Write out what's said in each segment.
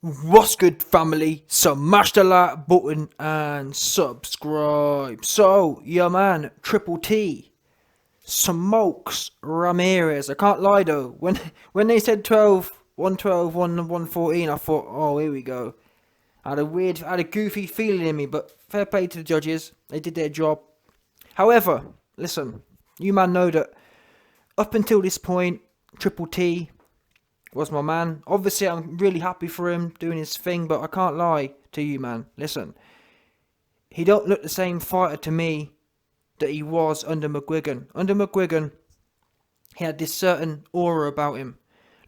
What's good, family? Smash the like button and subscribe. So, yeah, man, Triple T smokes Ramirez. I can't lie though. When they said 12, 112, 114, I thought, oh, here we go. I had a goofy feeling in me, but fair play to the judges. They did their job. However, listen, you man know that up until this point, Triple T was my man. Obviously, I'm really happy for him doing his thing, but I can't lie to you, man. Listen, he don't look the same fighter to me that he was under McGuigan. Under McGuigan, he had this certain aura about him.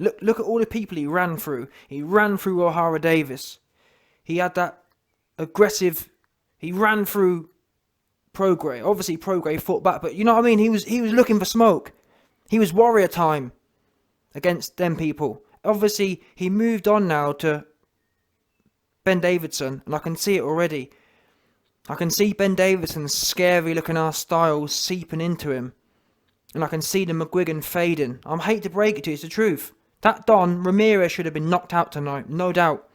Look at all the people he ran through. He ran through O'Hara Davis. He had that aggressive. He ran through Prograis. Obviously, Prograis fought back, but you know what I mean. He was looking for smoke. He was warrior time against them people. Obviously, he moved on now to Ben Davidson, and I can see it already. I can see Ben Davidson's scary looking ass style seeping into him, and I can see the McGuigan fading. I hate to break it to you, it's the truth. That Don Ramirez should have been knocked out tonight, no doubt.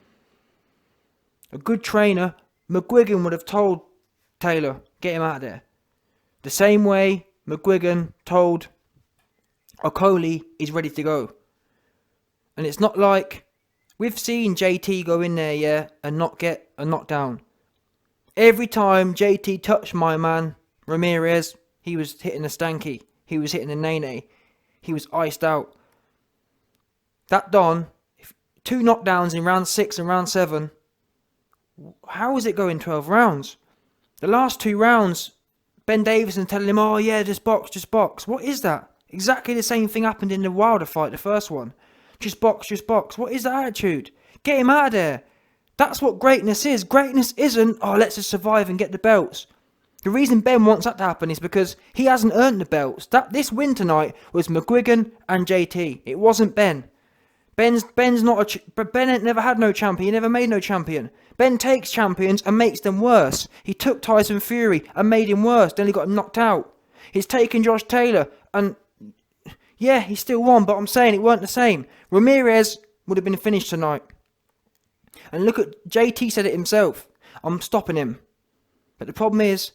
A good trainer, McGuigan would have told Taylor, get him out of there. The same way McGuigan told Okoli he's ready to go. And it's not like we've seen JT go in there, yeah, and not get a knockdown. Every time JT touched my man Ramirez, he was hitting a stanky. He was hitting a nene. He was iced out. That Don, 2 knockdowns in round 6 and round 7. How is it going 12 rounds? The last 2 rounds, Ben Davison telling him, oh yeah, just box, just box. What is that? Exactly the same thing happened in the Wilder fight, the first one. Just box, just box. What is that attitude? Get him out of there. That's what greatness is. Greatness isn't, oh, let's just survive and get the belts. The reason Ben wants that to happen is because he hasn't earned the belts. This win tonight was McGuigan and JT. It wasn't Ben. Ben's not Ben ain't never had no champion. He never made no champion. Ben takes champions and makes them worse. He took Tyson Fury and made him worse. Then he got knocked out. He's taken Josh Taylor and yeah, he still won, but I'm saying it weren't the same. Ramirez would have been finished tonight. And look at, JT said it himself. I'm stopping him. But the problem is,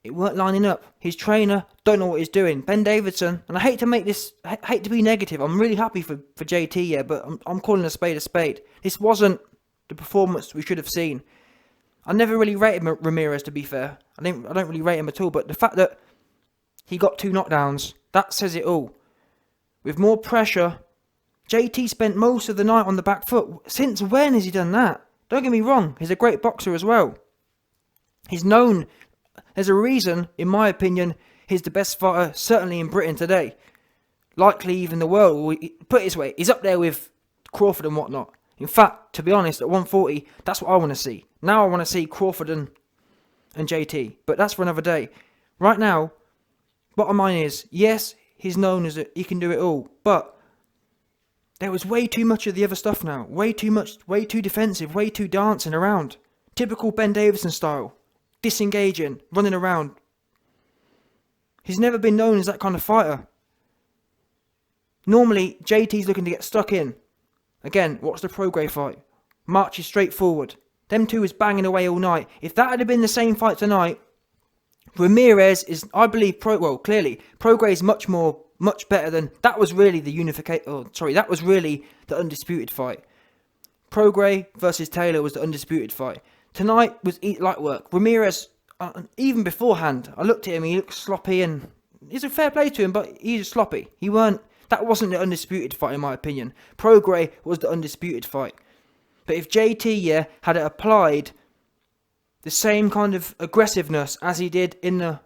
it weren't lining up. His trainer don't know what he's doing. Ben Davidson, and I hate to be negative. I'm really happy for JT, yeah, but I'm calling a spade a spade. This wasn't the performance we should have seen. I never really rated Ramirez, to be fair. I don't really rate him at all, but the fact that he got 2 knockdowns, that says it all. With more pressure, JT spent most of the night on the back foot. Since when has he done that? Don't get me wrong, he's a great boxer as well. He's known, there's a reason, in my opinion, he's the best fighter, certainly in Britain today. Likely even the world. Put it this way, he's up there with Crawford and whatnot. In fact, to be honest, at 140, that's what I want to see. Now I want to see Crawford and JT, but that's for another day. Right now, bottom line is, yes, he's known as he can do it all, but there was way too much of the other stuff now. Way too much, way too defensive, way too dancing around. Typical Ben Davison style. Disengaging, running around. He's never been known as that kind of fighter. Normally, JT's looking to get stuck in. Again, what's the Prograis fight? Marches straight forward. Them two is banging away all night. If that had been the same fight tonight, Ramirez is, I believe, clearly, Prograis is much better than, that was really the that was really the undisputed fight. Prograis versus Taylor was the undisputed fight. Tonight was light work. Ramirez, even beforehand, I looked at him, he looked sloppy, and it's a fair play to him, but he's sloppy. That wasn't the undisputed fight in my opinion. Prograis was the undisputed fight. But if JT, had applied the same kind of aggressiveness as he did in the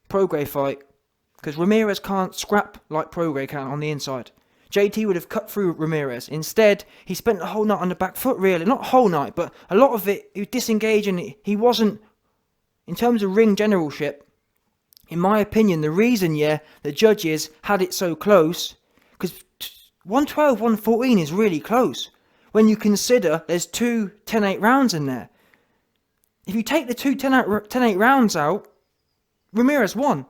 Prograis fight, because Ramirez can't scrap like Prograis can on the inside. JT would have cut through Ramirez. Instead, he spent the whole night on the back foot, really. Not whole night, but a lot of it, he was disengaging. He wasn't, in terms of ring generalship, in my opinion, the reason, the judges had it so close, because 112, 114 is really close. When you consider there's 2 10-8 rounds in there. If you take the 2 10-8 rounds out, Ramirez won.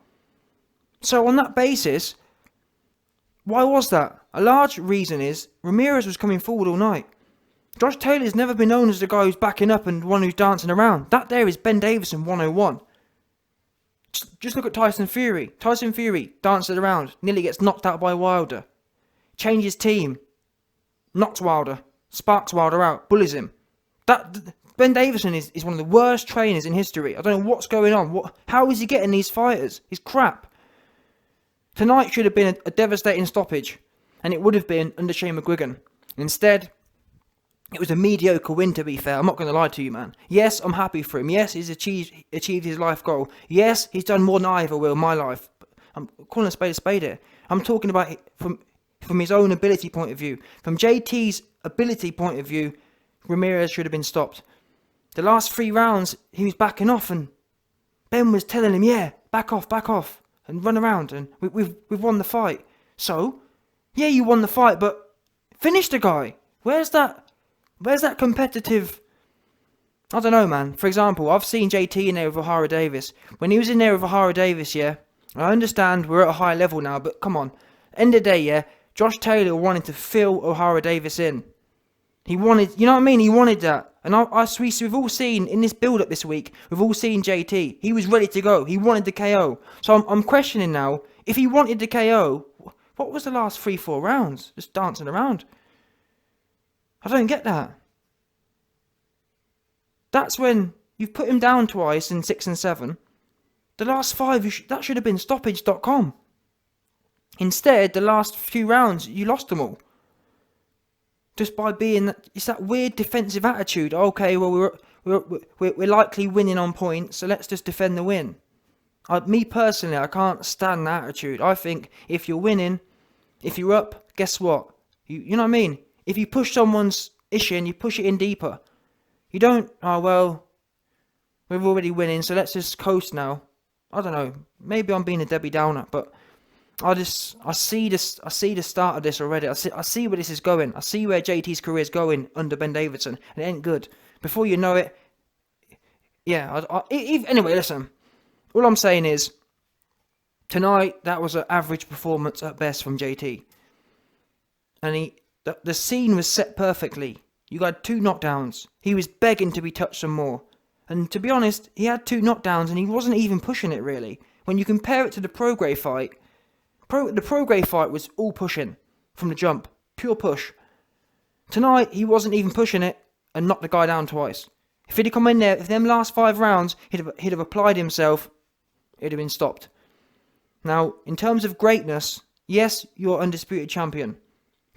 So on that basis, why was that? A large reason is Ramirez was coming forward all night. Josh Taylor's never been known as the guy who's backing up and the one who's dancing around. That there is Ben Davison 101. Just look at Tyson Fury. Tyson Fury dances around, nearly gets knocked out by Wilder. Changes team, knocks Wilder, sparks Wilder out, bullies him. Ben Davison is one of the worst trainers in history. I don't know what's going on. How is he getting these fighters? He's crap. Tonight should have been a devastating stoppage, and it would have been under Shane McGuigan. Instead, it was a mediocre win, to be fair. I'm not going to lie to you, man. Yes, I'm happy for him. Yes, he's achieved his life goal. Yes, he's done more than I ever will in my life. I'm calling a spade here. I'm talking about it from his own ability point of view. From JT's ability point of view, Ramirez should have been stopped. The last 3 rounds, he was backing off, and Ben was telling him, yeah, back off, and run around, and we've won the fight. So, yeah, you won the fight, but finish the guy. Where's that competitive... I don't know, man. For example, I've seen JT in there with O'Hara Davis. When he was in there with O'Hara Davis, yeah, I understand we're at a high level now, but come on. End of the day, yeah, Josh Taylor wanted to fill O'Hara Davis in. He wanted, you know what I mean? He wanted that. And we've all seen, in this build-up this week, we've all seen JT. He was ready to go. He wanted the KO. So I'm questioning now, if he wanted the KO, what was the last 3-4 rounds? Just dancing around. I don't get that. That's when you've put him down twice in 6 and 7. The last 5, that should have been stoppage.com. Instead, the last few rounds, you lost them all. Just by being, it's that weird defensive attitude. Okay, well, we're likely winning on points, so let's just defend the win. Me personally, I can't stand that attitude. I think if you're winning, if you're up, guess what? You know what I mean? If you push someone's issue and you push it in deeper, you don't, oh well, we're already winning, so let's just coast now. I don't know. Maybe I'm being a Debbie Downer, but I see the start of this already. I see where this is going. I see where JT's career is going under Ben Davison, and it ain't good. Before you know it, yeah. Anyway, listen. All I'm saying is, tonight that was an average performance at best from JT, and the scene was set perfectly. You got 2 knockdowns. He was begging to be touched some more, and to be honest, he had 2 knockdowns, and he wasn't even pushing it really. When you compare it to the Prograis fight. The Prograis fight was all pushing from the jump. Pure push. Tonight, he wasn't even pushing it and knocked the guy down twice. If he'd have come in there, if them last 5 rounds, he'd have applied himself, it'd have been stopped. Now, in terms of greatness, yes, you're undisputed champion.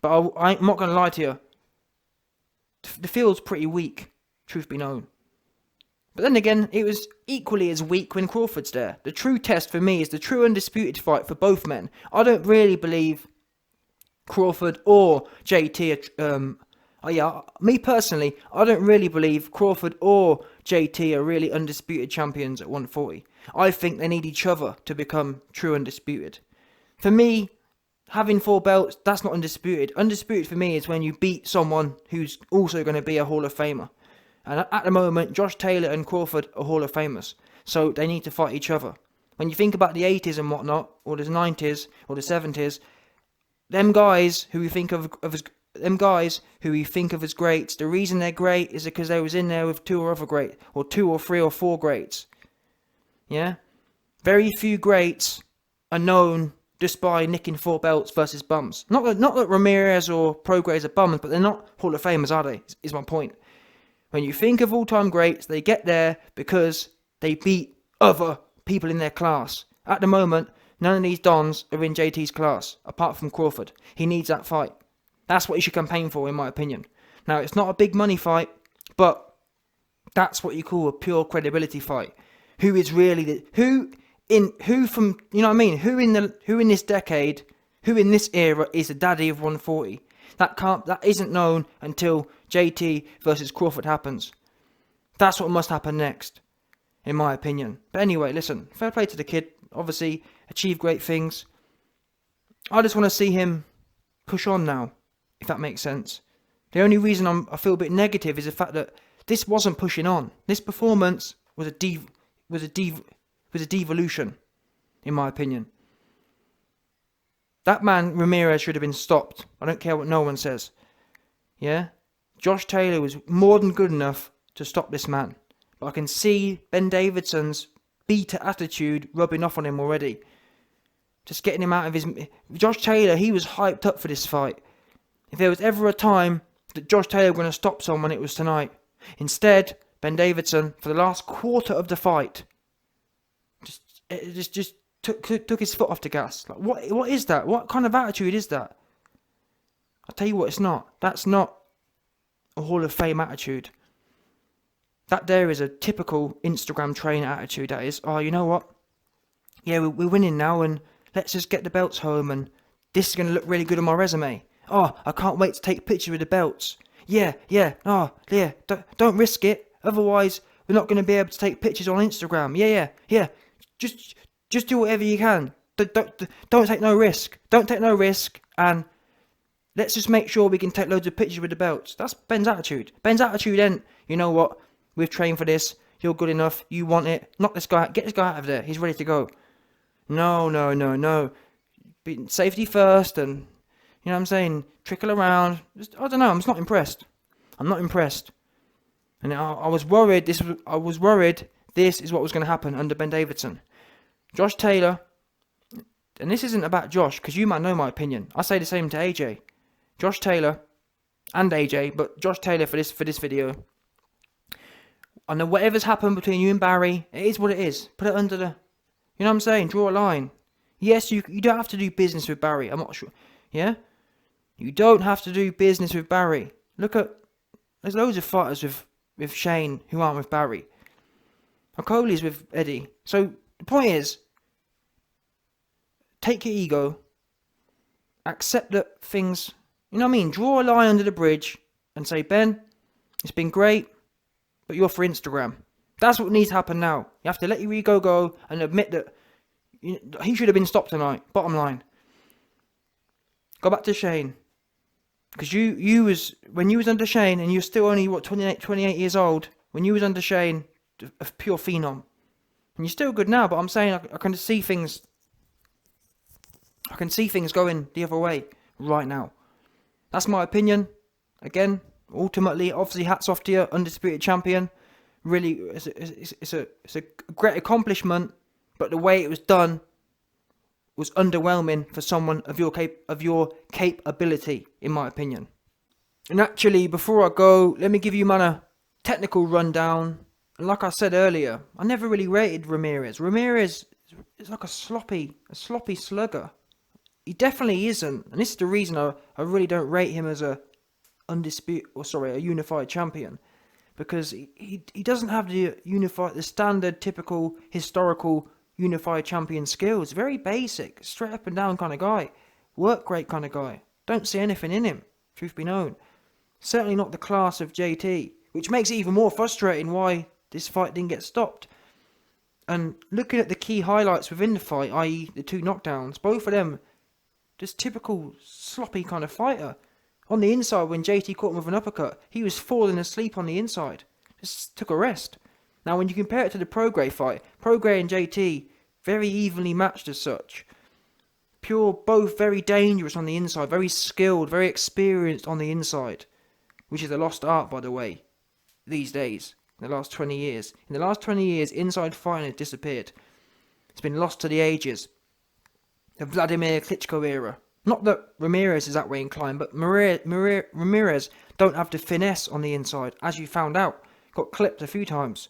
But I'm not going to lie to you. The field's pretty weak, truth be known. But then again, it was equally as weak when Crawford's there. The true test for me is the true undisputed fight for both men. I don't really believe Crawford or JT me personally, I don't really believe Crawford or JT are really undisputed champions at 140. I think they need each other to become true undisputed. For me, having 4 belts, that's not undisputed. Undisputed for me is when you beat someone who's also going to be a Hall of Famer. And at the moment, Josh Taylor and Crawford are Hall of Famers. So they need to fight each other. When you think about the 80s and whatnot, or the 90s, or the 70s, them guys who we think of as greats, the reason they're great is because they was in there with 2 or 3 or 4 greats. Yeah? Very few greats are known just by nicking 4 belts versus bums. Not that Ramirez or Prograis are bums, but they're not Hall of Famers, are they? Is my point. When you think of all-time greats, they get there because they beat other people in their class. At the moment, none of these dons are in JT's class, apart from Crawford. He needs that fight. That's what he should campaign for, in my opinion. Now, it's not a big money fight, but that's what you call a pure credibility fight. Who is really who in this decade, who in this era is the daddy of 140? That isn't known until JT versus Crawford happens. That's what must happen next, in my opinion. But anyway, listen, fair play to the kid. Obviously, achieved great things. I just want to see him push on now, if that makes sense. The only reason I feel a bit negative is the fact that this wasn't pushing on. This performance was a devolution, in my opinion. That man, Ramirez, should have been stopped. I don't care what no one says. Yeah? Josh Taylor was more than good enough to stop this man. But I can see Ben Davidson's beta attitude rubbing off on him already. Just getting him out of his... Josh Taylor, he was hyped up for this fight. If there was ever a time that Josh Taylor was going to stop someone, it was tonight. Instead, Ben Davidson, for the last quarter of the fight, just took his foot off the gas. Like, what is that? What kind of attitude is that? I'll tell you what, it's not. That's not a Hall of Fame attitude. That there is a typical Instagram trainer attitude. That is, oh, you know what? Yeah, we're winning now, and let's just get the belts home, and this is going to look really good on my resume. Oh, I can't wait to take pictures with the belts. Yeah, don't risk it. Otherwise, we're not going to be able to take pictures on Instagram. Yeah. Just do whatever you can. Don't take no risk. Don't take no risk, and let's just make sure we can take loads of pictures with the belts. That's Ben's attitude. Ben's attitude ain't, you know what? We've trained for this. You're good enough. You want it. Knock this guy. Get this guy out of there. He's ready to go. No. Safety first, and you know what I'm saying? Trickle around. I don't know. I'm just not impressed. I'm not impressed. And I was worried. This is what was going to happen under Ben Davidson. Josh Taylor, and this isn't about Josh, because you might know my opinion. I say the same to AJ. Josh Taylor and AJ, but Josh Taylor for this video. I know whatever's happened between you and Barry, it is what it is. Put it under the, you know what I'm saying? Draw a line. Yes, you don't have to do business with Barry. I'm not sure. Yeah? You don't have to do business with Barry. There's loads of fighters with Shane who aren't with Barry. Okoli's with Eddie. So the point is, take your ego, accept that things, you know what I mean? Draw a line under the bridge and say, Ben, it's been great, but you're for Instagram. That's what needs to happen now. You have to let your ego go and admit that he should have been stopped tonight. Bottom line. Go back to Shane. Because when you was under Shane, and you're still only, 28 years old, when you was under Shane, a pure phenom. And you're still good now, but I'm saying I can see things going the other way right now. That's my opinion. Again, ultimately, obviously, hats off to you, undisputed champion. Really, it's a great accomplishment, but the way it was done was underwhelming for someone of your capability, in my opinion. And actually, before I go, let me give you a technical rundown. And like I said earlier, I never really rated Ramirez. Ramirez is like a sloppy slugger. He definitely isn't, and this is the reason I really don't rate him as a unified champion, because he doesn't have the standard, typical, historical unified champion skills. Very basic, straight up and down kind of guy, work rate kind of guy. Don't see anything in him, truth be known. Certainly not the class of JT, which makes it even more frustrating why this fight didn't get stopped. And looking at the key highlights within the fight, i.e. the 2 knockdowns, both of them just typical sloppy kind of fighter. On the inside, when JT caught him with an uppercut, he was falling asleep on the inside. Just took a rest. Now, when you compare it to the Prograis fight, Prograis and JT, very evenly matched as such. Both very dangerous on the inside, very skilled, very experienced on the inside. Which is a lost art, by the way, these days, in the last 20 years. In the last 20 years, inside fighting has disappeared. It's been lost to the ages. The Vladimir Klitschko era. Not that Ramirez is that way inclined, but Ramirez don't have the finesse on the inside, as you found out. Got clipped a few times.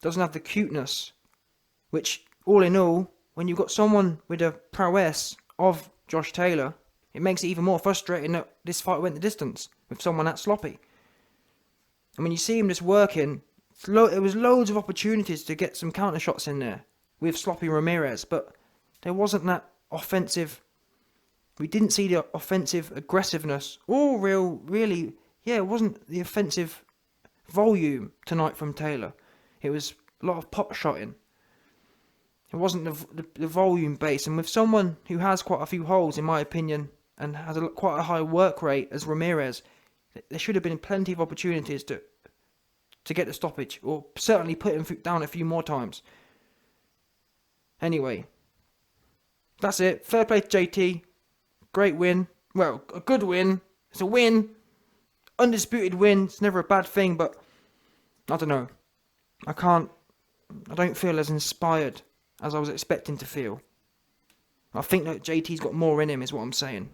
Doesn't have the cuteness. Which, all in all, when you've got someone with a prowess of Josh Taylor, it makes it even more frustrating that this fight went the distance with someone that sloppy. And when you see him just working, there was loads of opportunities to get some counter shots in there with sloppy Ramirez, but there wasn't that offensive. We didn't see the offensive aggressiveness or really, it wasn't the offensive volume tonight from Taylor. It was a lot of pot shotting. It wasn't the volume base, and with someone who has quite a few holes, in my opinion, and has quite a high work rate as Ramirez, there should have been plenty of opportunities to get the stoppage, or certainly put him down a few more times. Anyway, that's it. Fair play to JT. Great win. Well, a good win. It's a win. undisputed win. It's never a bad thing, but I don't know. I don't feel as inspired as I was expecting to feel. I think that JT's got more in him, is what I'm saying.